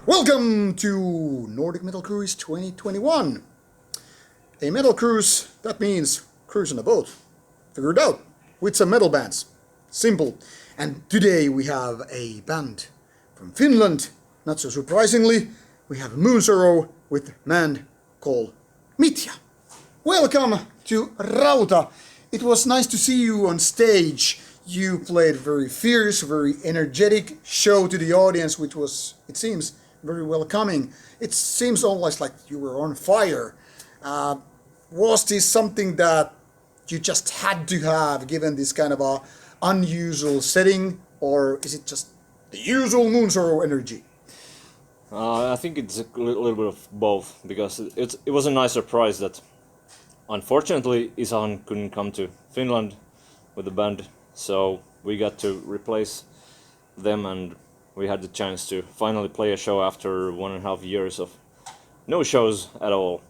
Welcome to Nordic Metal Cruise 2021. A metal cruise, that means cruise on a boat. Figure it out, with some metal bands. Simple. And today we have a band from Finland. Not so surprisingly, we have Moonsorrow with a band called Mitja. Welcome to Rauta. It was nice to see you on stage. You played very fierce, very energetic show to the audience, which was, it seems, very welcoming. It seems almost like you were on fire. Was this something that you just had to have given this kind of a unusual setting, or is it just the usual Moonsorrow energy? I think it's a little bit of both, because it was a nice surprise that unfortunately Isan couldn't come to Finland with the band, so we got to replace them and we had the chance to finally play a show after 1.5 years of no shows at all.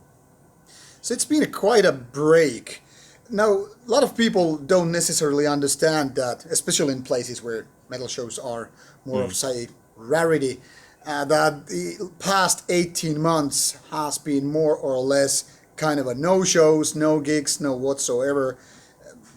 So it's been quite a break. Now, a lot of people don't necessarily understand that, especially in places where metal shows are more of, say, rarity, that the past 18 months has been more or less kind of a no shows, no gigs, no whatsoever,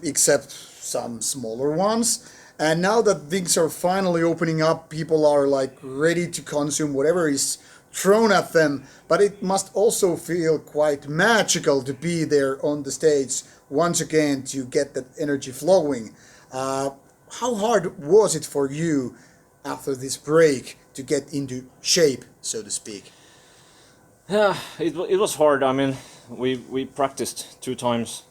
except some smaller ones. And now that things are finally opening up, people are like ready to consume whatever is thrown at them. But it must also feel quite magical to be there on the stage once again to get that energy flowing. How hard was it for you after this break to get into shape, so to speak? Yeah, it was hard. I mean, we practiced 2 times,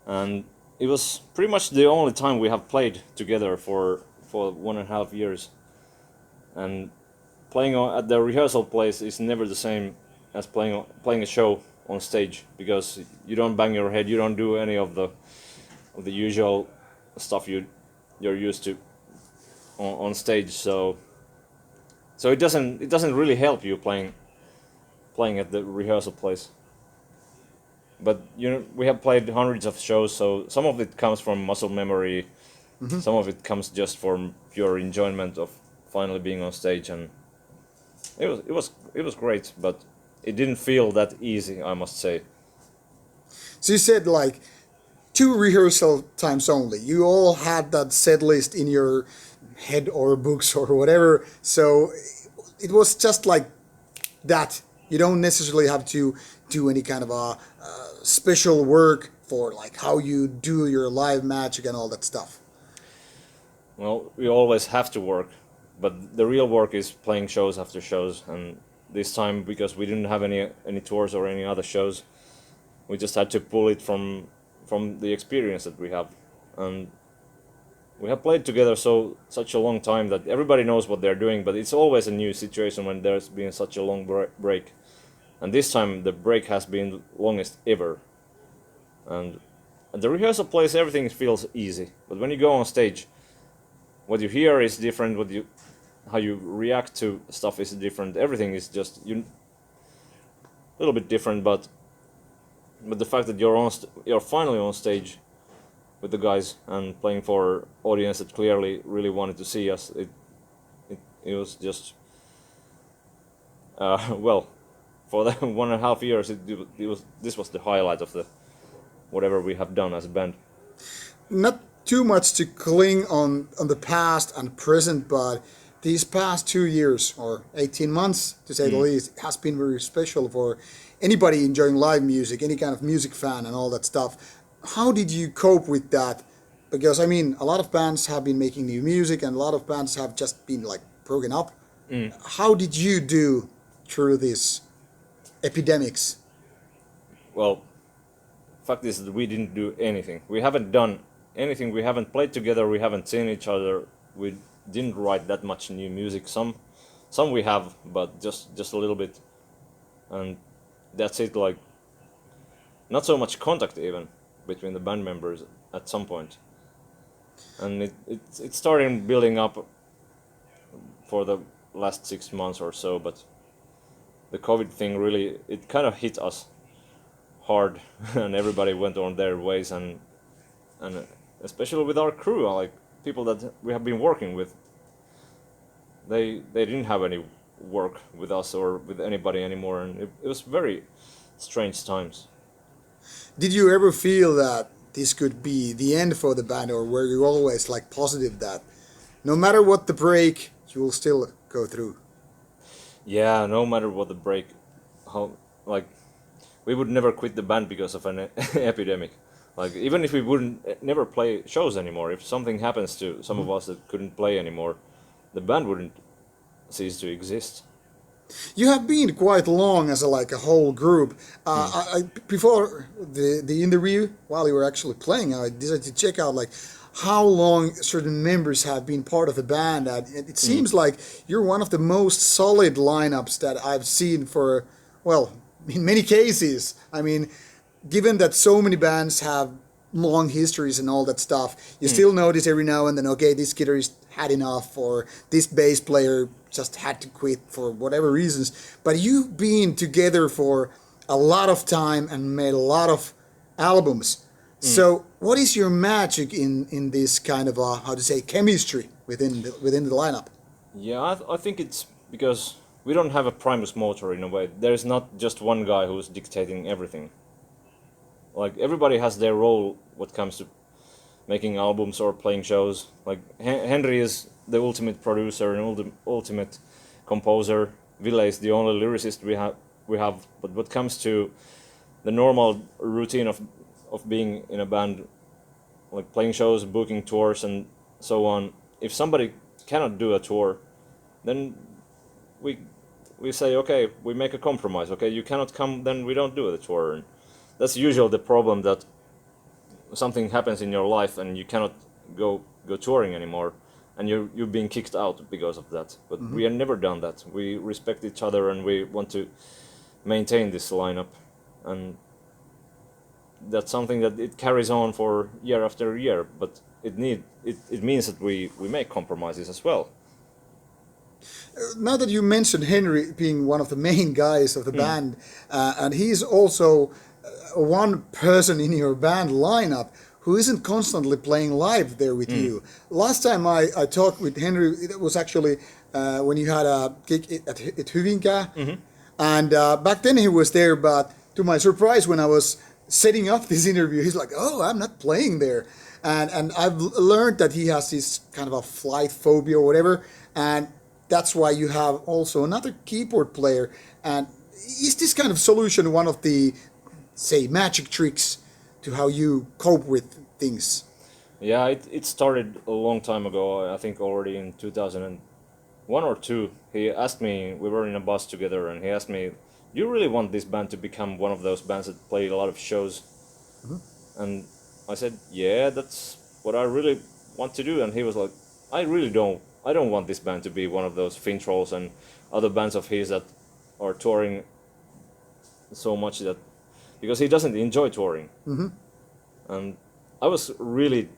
and it was pretty much the only time we have played together for 1.5 years. And playing at the rehearsal place is never the same as playing a show on stage, because you don't bang your head, you don't do any of the usual stuff you're used to on stage. So it doesn't really help you playing at the rehearsal place. But we have played hundreds of shows, so some of it comes from muscle memory, some of it comes just from pure enjoyment of finally being on stage, and it was great, but it didn't feel that easy, I must say. So you said like 2 rehearsal times only. You all had that set list in your head or books or whatever. So it was just like that. You don't necessarily have to do any kind of a special work for like how you do your live magic and all that stuff. Well, we always have to work, but the real work is playing shows after shows, and this time, because we didn't have any tours or any other shows, we just had to pull it from the experience that we have. And we have played together such a long time that everybody knows what they're doing, but it's always a new situation when there's been such a long break. And this time the break has been longest ever. And at the rehearsal place everything feels easy, but when you go on stage, what you hear is different, how you react to stuff is different. Everything is just a little bit different, but the fact that you're finally on stage with the guys and playing for audience that clearly really wanted to see us, it was just well, for the 1.5 years this was the highlight of the whatever we have done as a band. Not too much to cling on the past and present, but these past 2 years or 18 months, to say the least, has been very special for anybody enjoying live music, any kind of music fan and all that stuff. How did you cope with that? Because I mean, a lot of bands have been making new music and a lot of bands have just been like broken up. How did you do through these epidemics? Well, fact is that we didn't do anything. We haven't done anything. We haven't played together. We haven't seen each other. We didn't write that much new music. Some we have, but just a little bit, and that's it. Like, not so much contact even between the band members at some point, and it started building up for the last 6 months or so. But the COVID thing really, it kind of hit us hard, and everybody went on their ways, and especially with our crew, like people that we have been working with, they didn't have any work with us or with anybody anymore, and it was very strange times. Did you ever feel that this could be the end for the band, or were you always like positive that no matter what the break, you will still go through? Yeah, no matter what the break, how like we would never quit the band because of an epidemic. Like even if we wouldn't never play shows anymore, if something happens to some of us that couldn't play anymore, the band wouldn't cease to exist. You have been quite long as a whole group. Before the interview, while you were actually playing, I decided to check out like how long certain members have been part of the band. And it seems like you're one of the most solid lineups that I've seen for, well, in many cases. I mean, given that so many bands have long histories and all that stuff, you still notice every now and then, okay, this guitarist had enough, or this bass player just had to quit for whatever reasons. But you've been together for a lot of time and made a lot of albums. So what is your magic in this kind of how to say chemistry within the lineup? Yeah, I think it's because we don't have a primus motor in a way. There's not just one guy who's dictating everything. Like everybody has their role when it comes to making albums or playing shows. Like Henry is the ultimate producer and ultimate composer. Ville is the only lyricist we have. But what comes to the normal routine of being in a band, like playing shows, booking tours, and so on. If somebody cannot do a tour, then we say, okay, we make a compromise. Okay, you cannot come, then we don't do the tour. And that's usually the problem, that something happens in your life and you cannot go touring anymore, and you're being kicked out because of that. But we have never done that. We respect each other and we want to maintain this lineup, and that's something that it carries on for year after year. But it means that we make compromises as well. Now that you mentioned Henry being one of the main guys of the band, and he's also one person in your band lineup who isn't constantly playing live there with you. Last time I talked with Henry, it was actually when you had a gig at Hyvinkää, and back then he was there, but to my surprise, when I was setting up this interview, he's like, oh, I'm not playing there. And I've learned that he has this kind of a flight phobia or whatever, and that's why you have also another keyboard player. And is this kind of solution one of the, say, magic tricks to how you cope with things? Yeah, it started a long time ago. I think already in 2001 or 2. He asked me, we were in a bus together, and he asked me, do you really want this band to become one of those bands that play a lot of shows? And I said, yeah, that's what I really want to do. And he was like, I don't want this band to be one of those Fintrolls and other bands of his that are touring so much, that because he doesn't enjoy touring. And I was really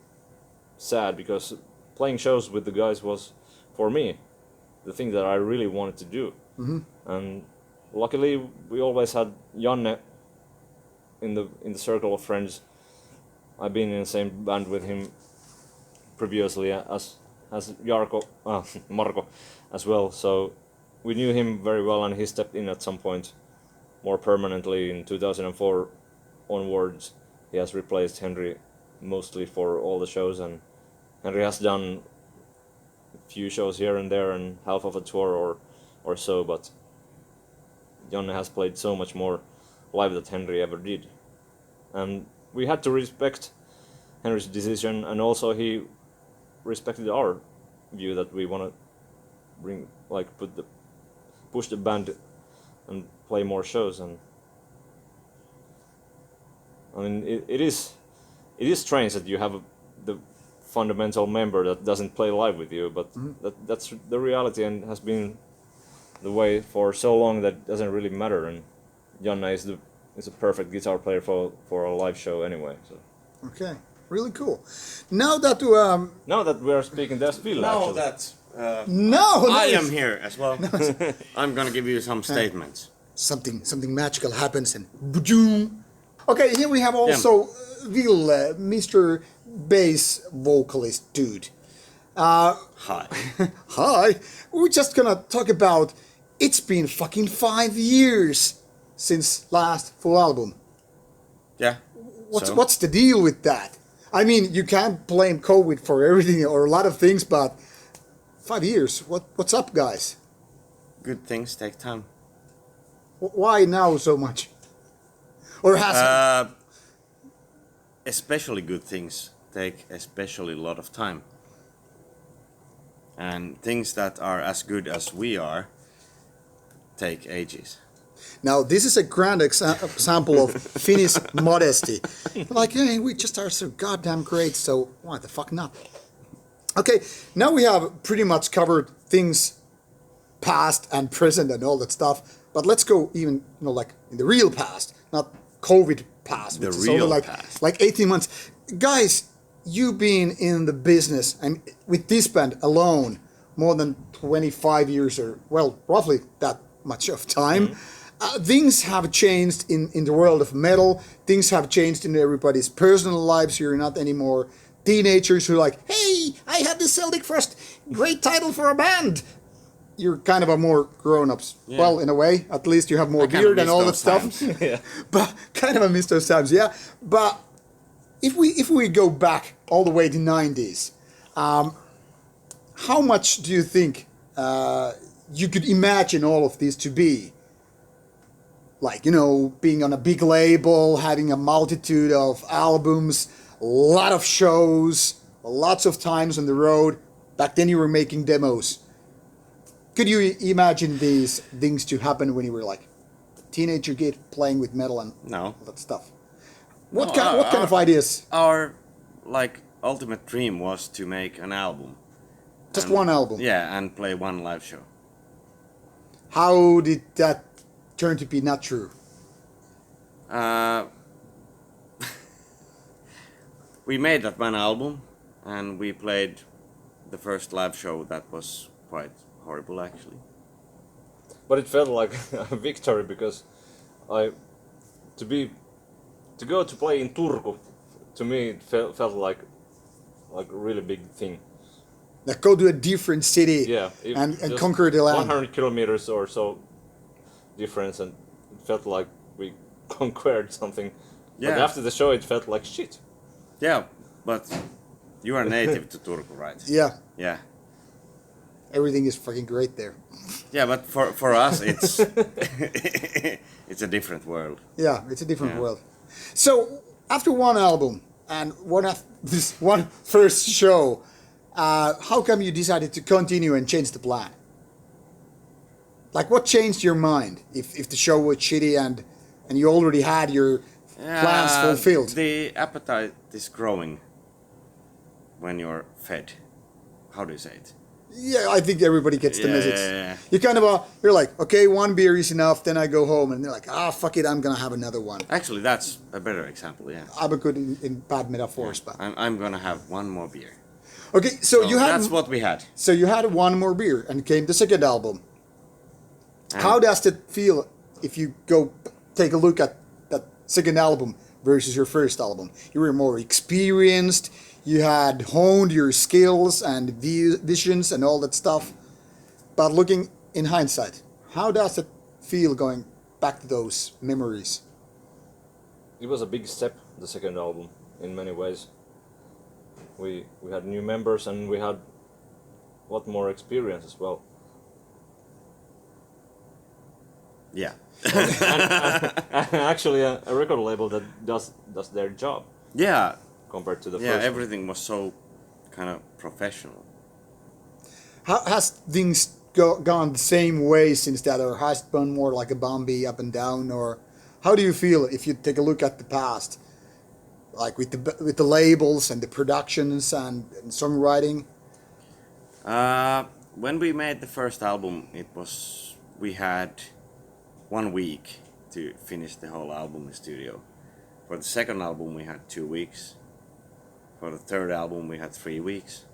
sad, because playing shows with the guys was, for me, the thing that I really wanted to do. And luckily we always had Janne in the circle of friends. I've been in the same band with him previously as Marko as well, so we knew him very well, and he stepped in at some point more permanently in 2004 onwards. He has replaced Henry mostly for all the shows, and Henry has done a few shows here and there and half of a tour or so, but Janne has played so much more live than Henry ever did. And we had to respect Henry's decision, and also he respected our view that we want to push the band and play more shows. And I mean, it is strange that you have the fundamental member that doesn't play live with you, but that's the reality, and has been the way for so long that it doesn't really matter. And Janne is a perfect guitar player for a live show anyway. So. Okay, really cool. Now that we are speaking, there's Ville. Now actually. that I am here as well. I'm gonna give you some statements. Something magical happens and boom. Okay, here we have also Ville, Mr. Bass vocalist dude. Hi. Hi. We're just gonna talk about It's been fucking 5 years since last full album. Yeah. What's the deal with that? I mean, you can't blame COVID for everything or a lot of things, but 5 years. What's up, guys? Good things take time. Why now so much? Or has Especially good things take especially a lot of time. And things that are as good as we are take ages. Now, this is a grand example of Finnish modesty. Like, hey, we just are so goddamn great, so why the fuck not? Okay, now we have pretty much covered things past and present and all that stuff, but let's go even, like in the real past, not COVID past, which is only like, past. like 18 months. Guys, you've been in the business, and with this band alone, more than 25 years or, well, roughly that much of time. Things have changed in the world of metal. Things have changed in everybody's personal lives. You're not anymore teenagers who are like, hey, I had the Celtic Frost, great title for a band. You're kind of a more grown-ups. Yeah. Well, in a way, at least you have more beard and all that stuff. Yeah. But kind of a miss those times, yeah. But if we go back all the way to 90s, how much do you think you could imagine all of this to be? Like, being on a big label, having a multitude of albums, a lot of shows, lots of times on the road. Back then you were making demos. Could you imagine these things to happen when you were like a teenager kid playing with metal and all that stuff? What kind of ideas? Our ultimate dream was to make an album. Just one album? Yeah, and play one live show. How did that turn to be not true? We made that one album, and we played the first live show that was quite horrible, actually. But it felt like a victory because to go to play in Turku, to me it felt like a really big thing. Like go to a different city, yeah, and conquer the land. 100 kilometers or so difference, and it felt like we conquered something. Yeah. But after the show it felt like shit. Yeah, but you are native to Turku, right? Yeah. Yeah. Everything is fucking great there. Yeah, but for us it's it's a different world. Yeah, it's a different world. So after one album and this one first show, how come you decided to continue and change the plan? Like, what changed your mind if the show was shitty and you already had your plans fulfilled? The appetite is growing when you're fed. How do you say it? Yeah, I think everybody gets the message. Yeah. You kind of you're like, okay, one beer is enough, then I go home, and they're like, fuck it, I'm gonna have another one. Actually, that's a better example, yeah. I'm good in bad metaphors, but I'm gonna have one more beer. Okay, so you had... That's what we had. So you had one more beer, and came the second album. And how does it feel if you go take a look at that second album versus your first album? You were more experienced, you had honed your skills and visions and all that stuff. But looking in hindsight, how does it feel going back to those memories? It was a big step, the second album, in many ways. We had new members and we had a lot more experience as well. Yeah. and actually a record label that does their job. Yeah. Compared to the first Yeah, one. everything was so kind of professional. How has things gone the same way since that, or has it been more like a bumpy up and down, or how do you feel if you take a look at the past, like with the labels and the productions and songwriting? When we made the first album, we had 1 week to finish the whole album in the studio. For the second album, we had 2 weeks. For the third album, we had 3 weeks.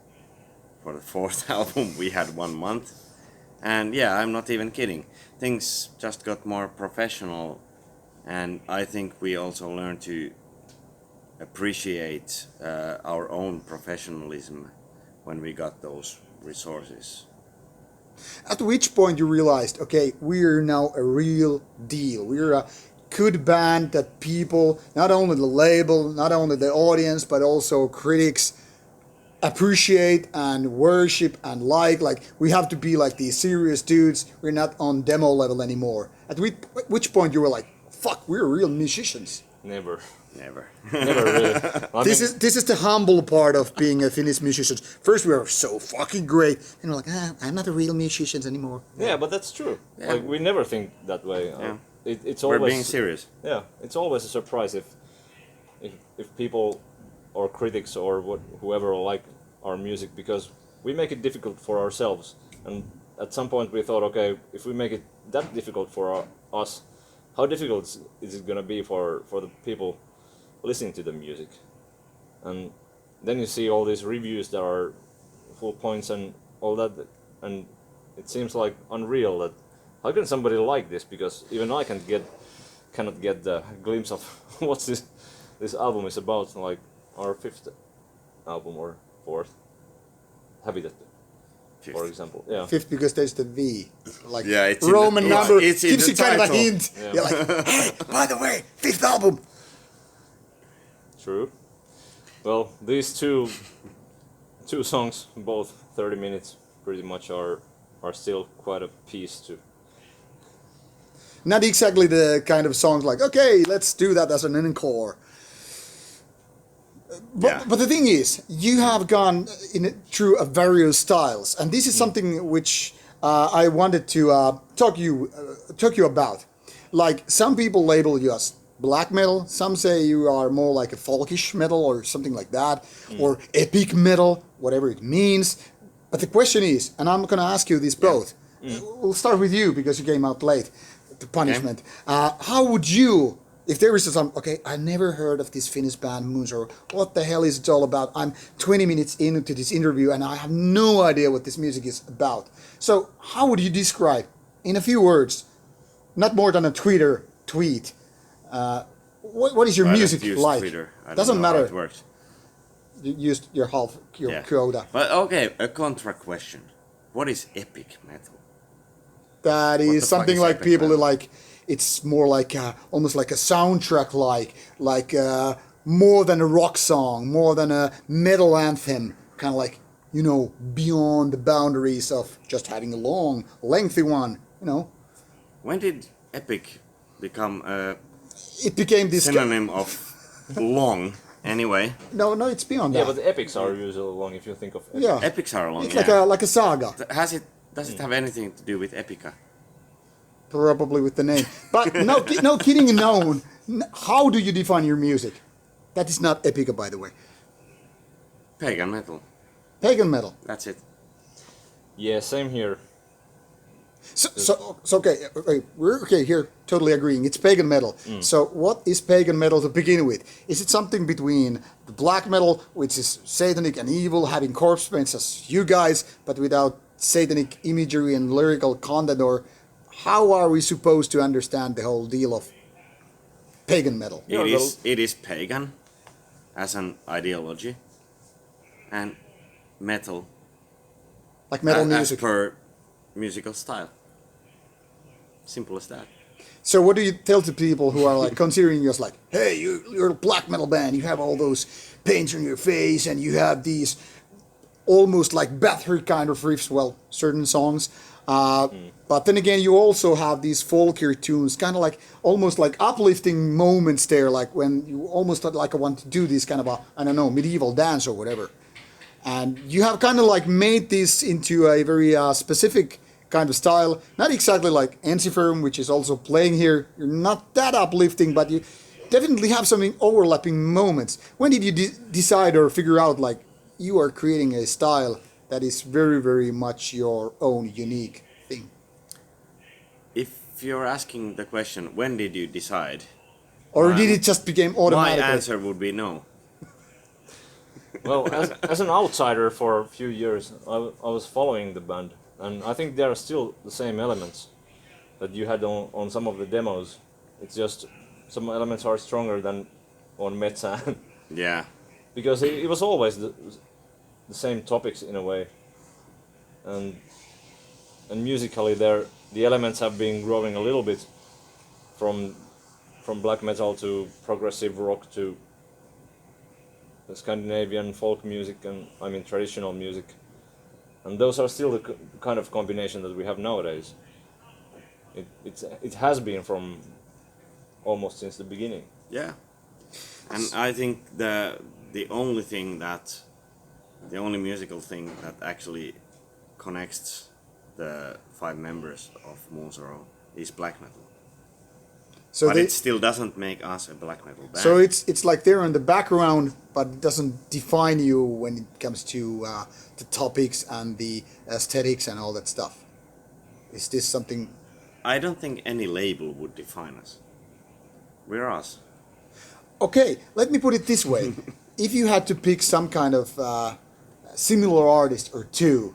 For the fourth album, we had 1 month. And yeah, I'm not even kidding. Things just got more professional, and I think we also learned to appreciate our own professionalism when we got those resources. At which point you realized, okay, we're now a real deal. We're a good band that people, not only the label, not only the audience, but also critics appreciate and worship and like we have to be like these serious dudes. We're not on demo level anymore. At which point you were like, fuck, we're real musicians. Never. Never. Never really. This is the humble part of being a Finnish musician. First we were so fucking great, and we're like, I'm not a real musician anymore. Yeah, but that's true. Yeah. Like we never think that way. Yeah. It's We're always being serious. Yeah, it's always a surprise if people or critics or whoever like our music, because we make it difficult for ourselves. And at some point we thought, okay, if we make it that difficult for us, how difficult is it gonna be for the people listening to the music? And then you see all these reviews that are full points and all that, and it seems like unreal that how can somebody like this, because even I cannot get the glimpse of what this album is about, like our fifth album or fourth, Habitat, Fifth. for example. Yeah. Fifth because there's the V, like Yeah, it's in Roman the- number. it's in gives the you kind of a title. hint. Yeah. You're like, hey, by the way, fifth album. True. Well, these two songs, both 30 minutes, pretty much are still quite a piece to. Not exactly the kind of songs like, okay, let's do that as an encore. Yeah. But the thing is, you have gone through a various styles, and this is something which I wanted to talk you about. Like, some people label you as black metal, some say you are more like a folkish metal or something like that, or epic metal, whatever it means. But the question is, and I'm going to ask you this both. We'll start with you because you came out late. The punishment. How would you, if there is some, okay, I never heard of this Finnish band Moonsorrow. What the hell is it all about? I'm 20 minutes into this interview and I have no idea what this music is about. So how would you describe, in a few words, not more than a Twitter tweet, what is your I don't music use like? Twitter. I don't Doesn't know how matter. it works. You used your Yeah. quota. But okay, a contra question. What is epic metal? That What the is fuck something is like epic people metal? like. It's more like almost like a soundtrack, like more than a rock song, more than a metal anthem, kind of like, you know, beyond the boundaries of just having a long, lengthy one. You know, When did epic become a it became this. synonym of long? Anyway, No, it's beyond Yeah, that. but the epics are usually long if you think of. Yeah, epics are long. it's yeah. like a saga, Does it have anything to do with epica? probably with the name. But no kidding, no. How do you define your music? That is not epica, by the way. Pagan metal. Pagan metal. That's it. Yeah, same here. So okay, we're okay here, totally agreeing. It's pagan metal. So what is pagan metal to begin with? Is it something between the black metal, which is satanic and evil, having corpse paints as you guys, but without satanic imagery and lyrical content, or how are we supposed to understand the whole deal of pagan metal? Yeah, It is pagan as an ideology, and metal Like metal as music. per musical style. Simple as that. So what do you tell to people who are like considering you as like, hey, you're a black metal band, you have all those paints on your face, and you have these almost like Bathory kind of riffs, well, certain songs. But then again, you also have these folkier tunes, kind of like almost like uplifting moments there, like when you almost like want to do this kind of a, I don't know, medieval dance or whatever. And you have kind of like made this into a very specific kind of style. Not exactly like Ensiferum, which is also playing here. You're not that uplifting, but you definitely have some overlapping moments. When did you decide or figure out like you are creating a style that is very, very much your own unique thing? If you're asking the question, when did you decide? Or did it just become My automatic? answer would be no. Well, as an outsider for a few years, I was following the band, and I think there are still the same elements that you had on some of the demos. It's just some elements are stronger than on Metsään, Yeah. because it was always the same topics in a way, and and musically the elements have been growing a little bit from black metal to progressive rock to the Scandinavian folk music and I mean traditional music, and those are still the kind of combination that we have nowadays. It has been from almost since the beginning. Yeah, and I think the only musical thing that actually connects the 5 members of Moonsorrow is black metal. So But it still doesn't make us a black metal band. So it's like they're in the background, but it doesn't define you when it comes to the topics and the aesthetics and all that stuff. Is this something? I don't think any label would define us. We're us. Okay, let me put it this way: if you had to pick some kind of similar artist or two,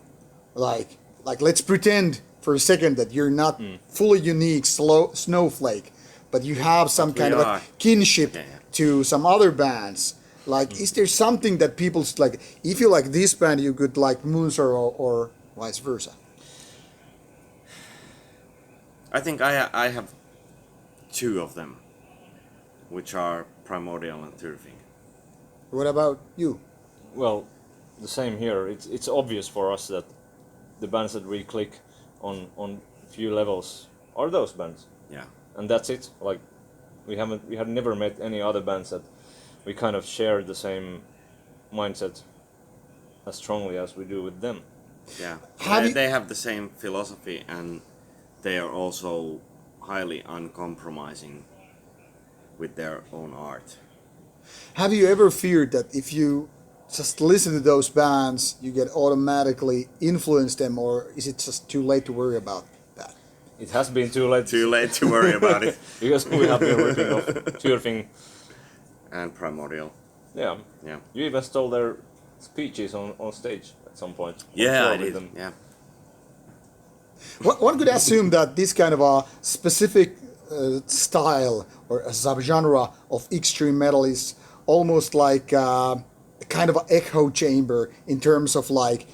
like let's pretend for a second that you're not fully unique snowflake, but you have some kind of a kinship to some other bands. Like, is there something that people's like? If you like this band, you could like Moonsorrow or vice versa. I think I have 2 of them, which are Primordial and Turfing. What about you? Well, the same here. It's obvious for us that the bands that we click on few levels are those bands. Yeah. And that's it. Like we have never met any other bands that we kind of share the same mindset as strongly as we do with them. Yeah. Have They have the same philosophy, and they are also highly uncompromising with their own art. Have you ever feared that if you just listen to those bands, you get automatically influenced them, or is it just too late to worry about that? It has been too late. Too late to worry about it. Because we have been ripping off Turfing. And Primordial. Yeah. Yeah. You even stole their speeches on stage at some point. Yeah, I With did. them. Yeah. One could assume that this kind of a specific style or a subgenre of extreme metal is almost like a kind of an echo chamber in terms of like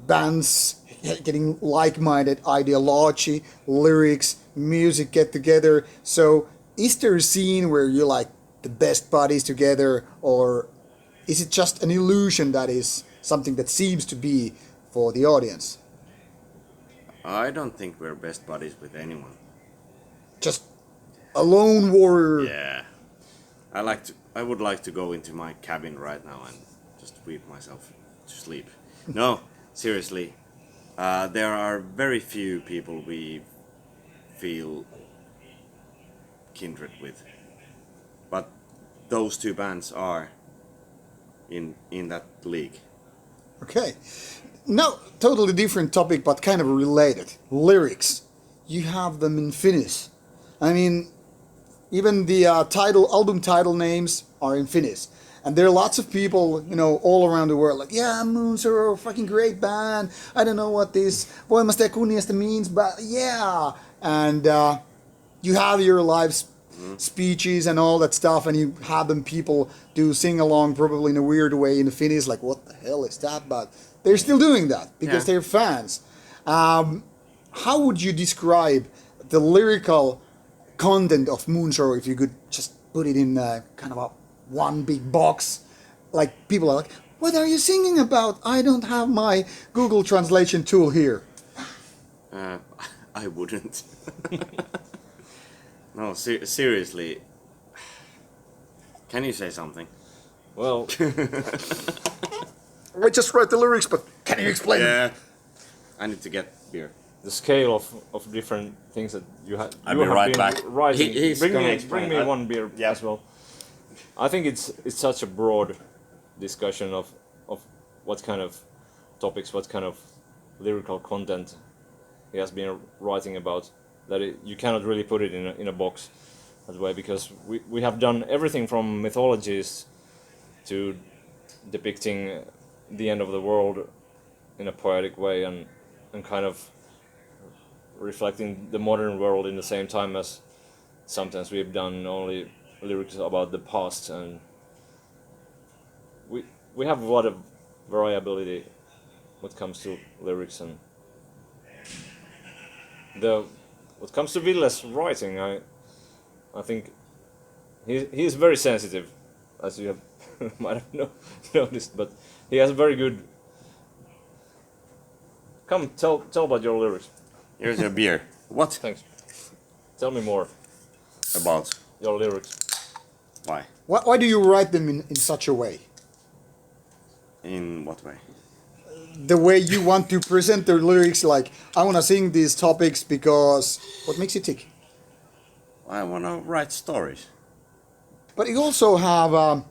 bands getting like-minded ideology, lyrics, music get together. So is there a scene where you like the best buddies together, or is it just an illusion that is something that seems to be for the audience? I don't think we're best buddies with anyone. Just a lone warrior. Yeah. I would like to go into my cabin right now and just weep myself to sleep. No, seriously. There are very few people we feel kindred with. But those 2 bands are in that league. Okay. Now, totally different topic, but kind of related. Lyrics. You have them in Finnish. I mean, even the album title names are in Finnish. And there are lots of people, all around the world, like, yeah, Moonsorrow, fucking great band. I don't know what this voimasta ja kunniasta means, but yeah. And you have your live speeches and all that stuff, and you have them people do sing along probably in a weird way in Finnish, like, what the hell is that? But they're still doing that because they're fans. How would you describe the lyrical content of Moonsorrow if you could just put it in kind of a one big box? Like, people are like, what are you singing about? I don't have my Google translation tool here. I wouldn't. No, seriously. Can you say something? Well, I just write the lyrics, but can you explain them? Yeah. I need to get beer. the scale of different things that you have. I'll you be have right been back. Writing. He's bring gonna me explain. 1 beer Yeah. as well. I think it's such a broad discussion of what kind of topics, what kind of lyrical content he has been writing about, that you cannot really put it in a box that way, because we have done everything from mythologies to depicting the end of the world in a poetic way, and kind of reflecting the modern world in the same time as sometimes we've done only lyrics about the past, and we have a lot of variability when it comes to lyrics, and what comes to Ville's writing, I think he's very sensitive, as you have might have noticed, but he has a very good. Come, tell about your lyrics. Here's your beer. What? Thanks. Tell me more About your lyrics. why? Why do you write them in such a way? In what way? The way you want to present the lyrics, like, I want to sing these topics because... What makes you tick? I want to write stories. But you also have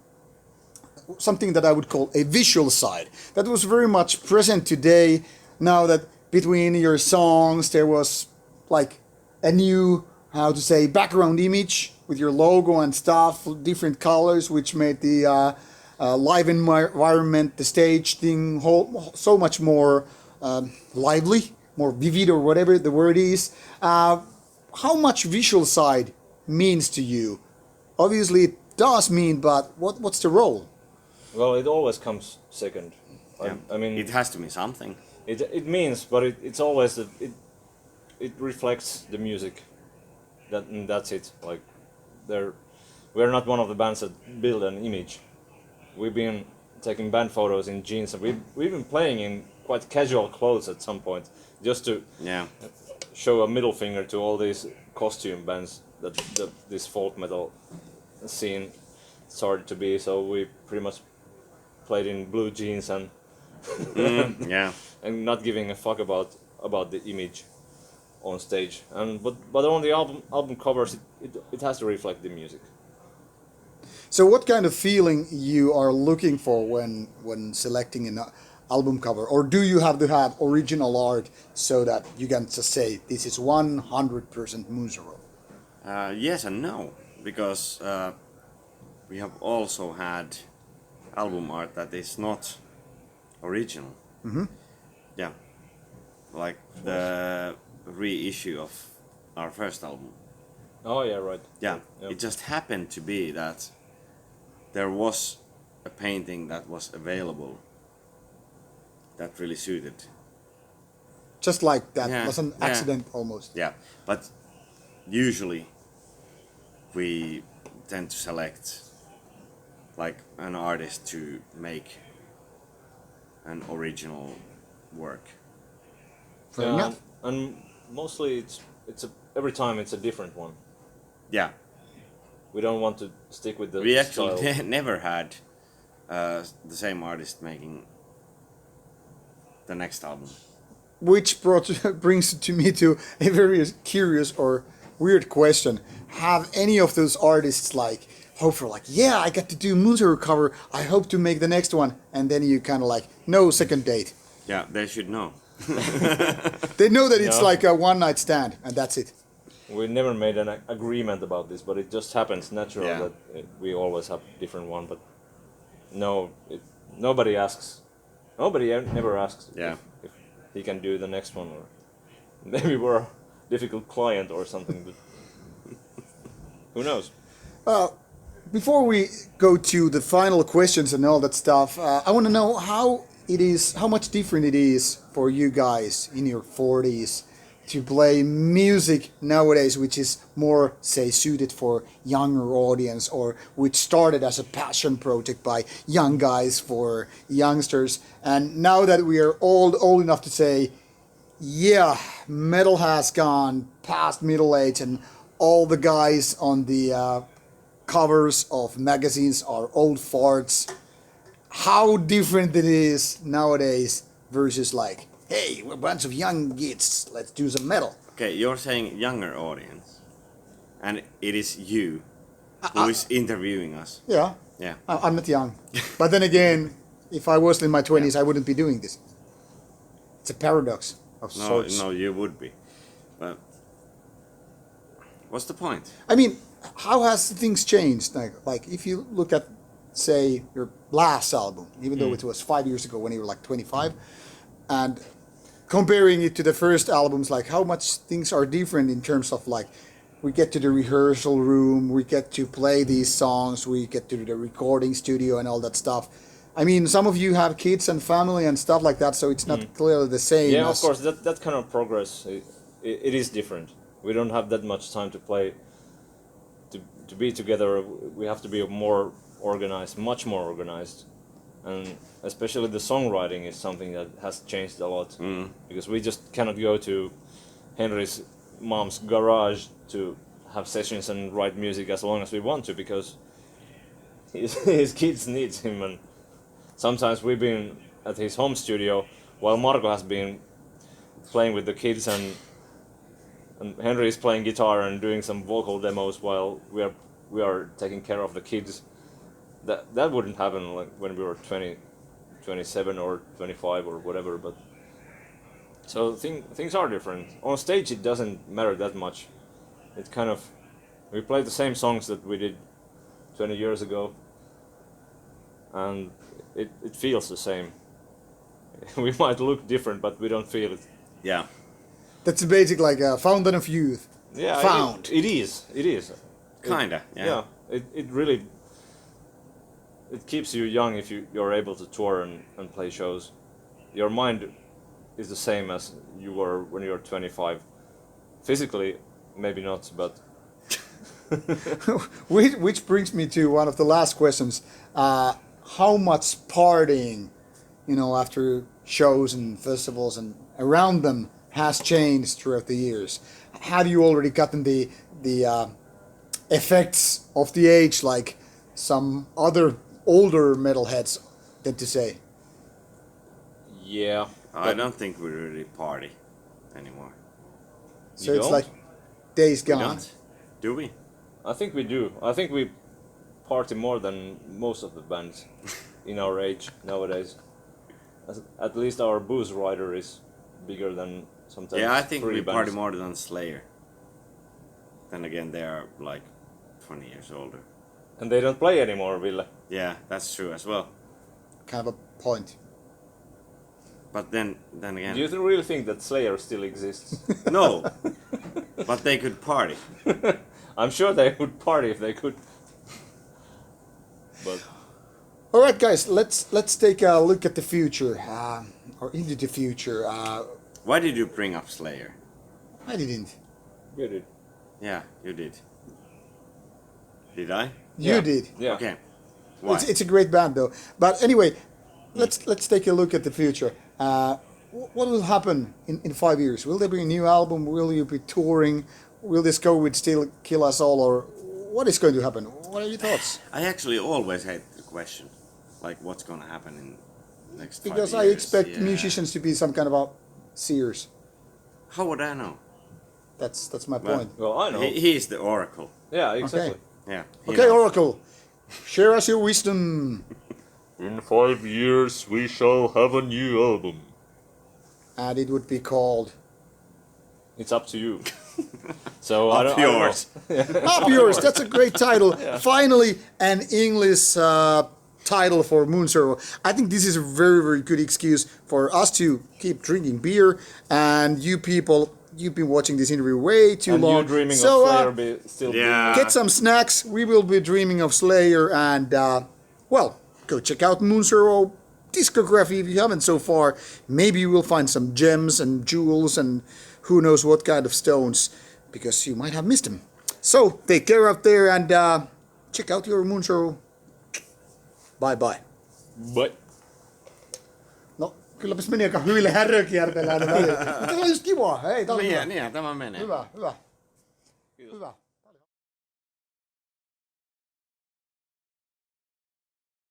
something that I would call a visual side. That was very much present today, now that between your songs there was like a new, how to say, background image with your logo and stuff, different colors, which made the live environment, the stage thing, so much more lively, more vivid, or whatever the word is. How much visual side means to you? Obviously it does mean, but what's the role? Well, it always comes second. Yeah. I mean, it has to mean something. it means, but it's always that it reflects the music. That's it. Like, we're not one of the bands that build an image. We've been taking band photos in jeans, and we've been playing in quite casual clothes at some point, just to Yeah. show a middle finger to all these costume bands that this folk metal scene started to be. So we pretty much played in blue jeans and Yeah. and not giving a fuck about the image on stage. But on the album covers, it has to reflect the music. So what kind of feeling you are looking for when selecting an album cover? Or do you have to have original art so that you can just say, this is 100% Moonsorrow? Yes and no, because we have also had album art that is not original. Mm-hmm. Yeah, like the reissue of our first album. Oh yeah, right. Yeah, Yep. it just happened to be that there was a painting that was available that really suited. Just like that, Yeah, was an yeah. accident almost. Yeah, but usually we tend to select like an artist to make an original work. Fair Yeah, enough. and mostly every time it's a different one. Yeah, We don't want to stick with the we actually style. never had the same artist making the next album. Which brings to me to a very curious or weird question. Have any of those artists hope for yeah, I got to do Moonsorrow cover, I hope to make the next one, and then you kind of no second date. Yeah, they should know. They know that it's No. like a one night stand and that's it. We never made an agreement about this, but it just happens natural Yeah. that we always have different one. But no, nobody asks. Nobody never asks Yeah. if he can do the next one, or maybe we're a difficult client or something. But who knows? Before we go to the final questions and all that stuff, I want to know how much different it is for you guys in your 40s to play music nowadays, which is more, say, suited for younger audience, or which started as a passion project by young guys for youngsters. And now that we are old enough to say, yeah, metal has gone past middle age, and all the guys on the covers of magazines are old farts. How different it is nowadays versus hey, we're a bunch of young kids, let's do some metal. Okay, you're saying younger audience, and it is you who is interviewing us. Yeah, Yeah. I'm not young. But then again, if I was in my 20s, I wouldn't be doing this. It's a paradox of No, sorts. no, you would be. But what's the point? I mean, how has things changed? Like if you look at, say, your last album, even though it was 5 years ago when you were 25, and comparing it to the first albums, how much things are different in terms of we get to the rehearsal room, we get to play these songs, we get to the recording studio and all that stuff. I mean, some of you have kids and family and stuff like that, so it's not clearly the same. Yeah, as, of course, that kind of progress it is different. We don't have that much time to play. To be together, we have to be more organized, much more organized, and especially the songwriting is something that has changed a lot because we just cannot go to Henry's mom's garage to have sessions and write music as long as we want to because his kids needs him, and sometimes we've been at his home studio while Marko has been playing with the kids and Henry is playing guitar and doing some vocal demos while we are taking care of the kids. That wouldn't happen like when we were 20, 27 or 25 or whatever. But so things are different. On stage it doesn't matter that much. It kind of we play the same songs that we did 20 years ago, and it feels the same. We might look different, but we don't feel it. Yeah. That's a basic like a fountain of youth. Yeah, Found. It is. Kinda. Yeah. It really it keeps you young if you're able to tour and play shows. Your mind is the same as you were when you were 25. Physically, maybe not, but Which brings me to one of the last questions. How much partying, after shows and festivals and around them has changed throughout the years? Have you already gotten the effects of the age like some other older metalheads tend to say? yeah. I don't think we really party anymore. So You it's don't? like days We gone. don't? Do we? I think we do. I think we party more than most of the bands in our age nowadays. At least our booze rider is bigger than sometimes. Yeah, I think three we bands. party more than Slayer. Then again, they are like 20 years older. And they don't play anymore, Ville. Yeah, that's true as well. Kind of a point. But then again, Do you really think that Slayer still exists? no. But they could party. I'm sure they would party if they could. But All right, guys, let's take a look at the future, or into the future. Why did you bring up Slayer? I didn't. we did. Yeah, you did. Did I? You Yeah. did. Yeah. Okay. Why? It's a great band though. But anyway, let's take a look at the future. What will happen in 5 years? Will there be a new album? Will you be touring? Will this COVID still kill us all? Or what is going to happen? What are your thoughts? I actually always hate the question, like what's gonna happen in next 5 years. Because I expect Yeah. musicians to be some kind of a seers. How would I know? That's my Well, point. Well, I know. He's the oracle. Yeah, exactly. Yeah. he Okay, knows. Oracle, share us your wisdom. In 5 years we shall have a new album. And it would be called It's up to you. So I Up don't know. yours. Up Yours. That's a great title. Finally, an English title for Moonsorrow. I think this is a very, very good excuse for us to keep drinking beer. And you people, you've been watching this interview way too And long. you dreaming So, of Slayer still Yeah. get some snacks. We will be dreaming of Slayer. And, go check out Moonsorrow discography if you haven't so far. Maybe you will find some gems and jewels and who knows what kind of stones, because you might have missed them. So take care out there and check out your Moonsorrow. Bye bye. But No, kylläpäs meni aika hyville härökierteellä. Mutta tämä on just kiva. Hei, tämä oli hyvä. Niin, tämä menee. Hyvä.